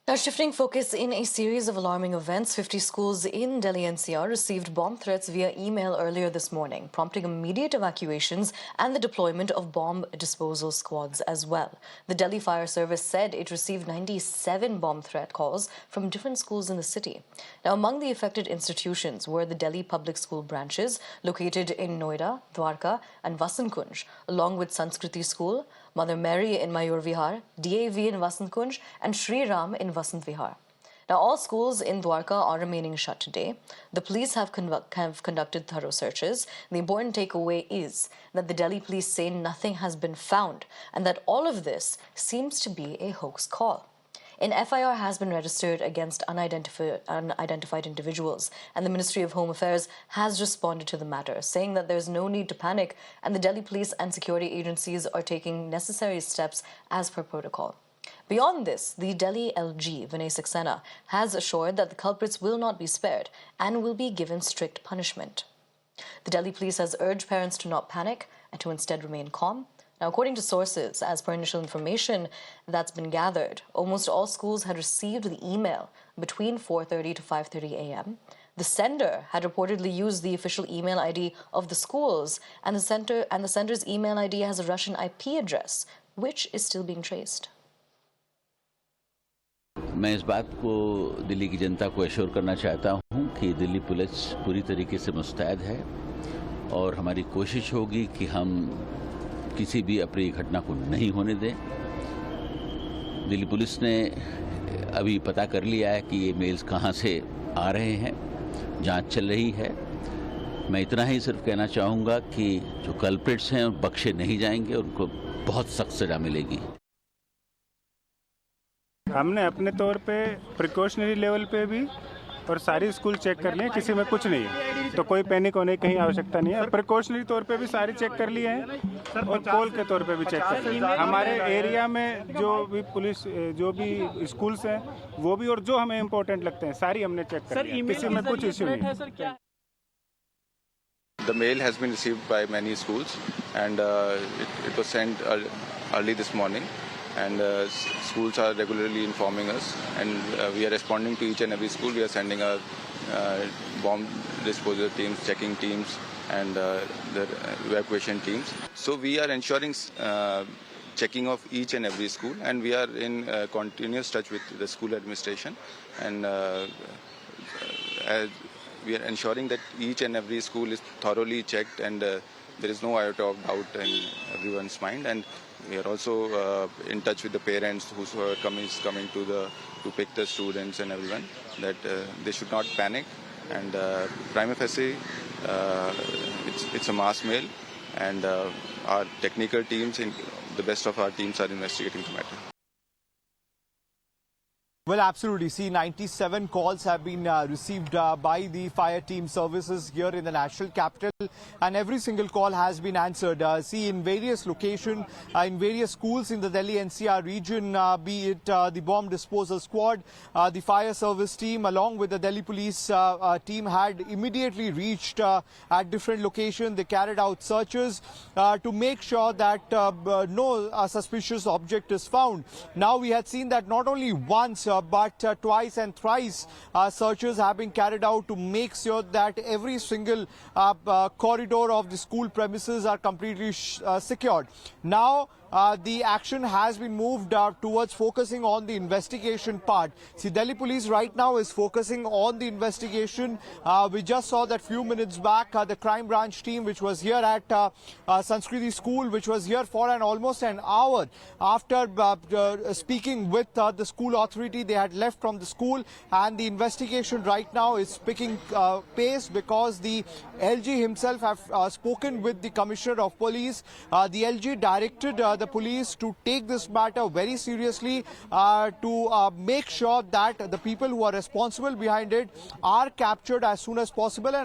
Now, shifting focus in a series of alarming events, 50 schools in Delhi NCR received bomb threats via email earlier this morning, prompting immediate evacuations and the deployment of bomb disposal squads as well. The Delhi Fire Service said it received 97 bomb threat calls from different schools in the city. Now, among the affected institutions were the Delhi public school branches located in Noida, Dwarka, and Vasant Kunj, along with Sanskriti School, Mother Mary in Mayur Vihar, DAV in Vasant Kunj, and Shri Ram in Vasant Vihar. Now, all schools in Dwarka are remaining shut today. The police have conducted thorough searches. The important takeaway is that the Delhi police say nothing has been found and that all of this seems to be a hoax call. An FIR has been registered against unidentified individuals, and the Ministry of Home Affairs has responded to the matter, saying that there's no need to panic and the Delhi police and security agencies are taking necessary steps as per protocol. Beyond this, the Delhi LG, Vinay Saxena, has assured that the culprits will not be spared and will be given strict punishment. The Delhi police has urged parents to not panic and to instead remain calm. Now, according to sources, as per initial information that's been gathered, almost all schools had received the email between 4:30 to 5:30 a.m. The sender had reportedly used the official email ID of the schools, and the sender's email ID has a Russian IP address, which is still being traced. मैं इस बात को दिल्ली की जनता को assure करना चाहता हूं कि दिल्ली पुलिस पूरी तरीके से मुस्तैद है और हमारी कोशिश होगी कि हम किसी भी अप्रिय घटना को नहीं होने दें। दिल्ली पुलिस ने अभी पता कर लिया है कि ये मेल्स कहां से आ रहे हैं, जांच चल रही है। मैं इतना ही सिर्फ कहना चाहूँगा कि जो कल्प्रिट्स हैं बख्शे नहीं जाएंगे, उनको बहुत सख्त सजा मिलेगी। हमने अपने तौर पे प्रिकॉशनरी लेवल पे भी और सारी स्कूल चेक कर लिए, किसी में कुछ नहीं है, तो कोई पैनिक होने की कहीं आवश्यकता नहीं है। प्रिकॉशनरी तौर पे भी सारी चेक कर लिए हैं और कॉल के तौर पे भी चेक कर लिए। हमारे एरिया में जो भी पुलिस जो भी स्कूल्स हैं वो भी और जो हमें इम्पोर्टेंट लगते हैं सारी हमने चेक कर लिए, किसी में कुछ इश्यू नहीं है। The mail has been received by many schools and it was sent early this morning. And schools are regularly informing us, and we are responding to each and every school. We are sending our bomb disposal teams, checking teams, and the evacuation teams. So we are ensuring checking of each and every school, and we are in continuous touch with the school administration, and we are ensuring that each and every school is thoroughly checked, and there is no iota of doubt in everyone's mind. And we are also in touch with the parents who are coming to pick the students and everyone, that they should not panic. And prima facie, it's a mass mail, and our technical teams, the best of our teams, are investigating the matter. Well, absolutely. See, 97 calls have been received by the fire team services here in the national capital, and every single call has been answered. See, in various locations, in various schools in the Delhi NCR region, be it the bomb disposal squad, the fire service team, along with the Delhi police team, had immediately reached at different locations. They carried out searches to make sure that no suspicious object is found. Now, we had seen that not only once, but twice and thrice searches have been carried out to make sure that every single corridor of the school premises are completely secured. Now, the action has been moved towards focusing on the investigation part. See, Delhi police right now is focusing on the investigation. We just saw that few minutes back, the crime branch team, which was here at Sanskriti School, which was here for almost an hour. After speaking with the school authority, they had left from the school, and the investigation right now is picking pace because the LG himself have spoken with the Commissioner of Police. The LG directed the police to take this matter very seriously, to make sure that the people who are responsible behind it are captured as soon as possible.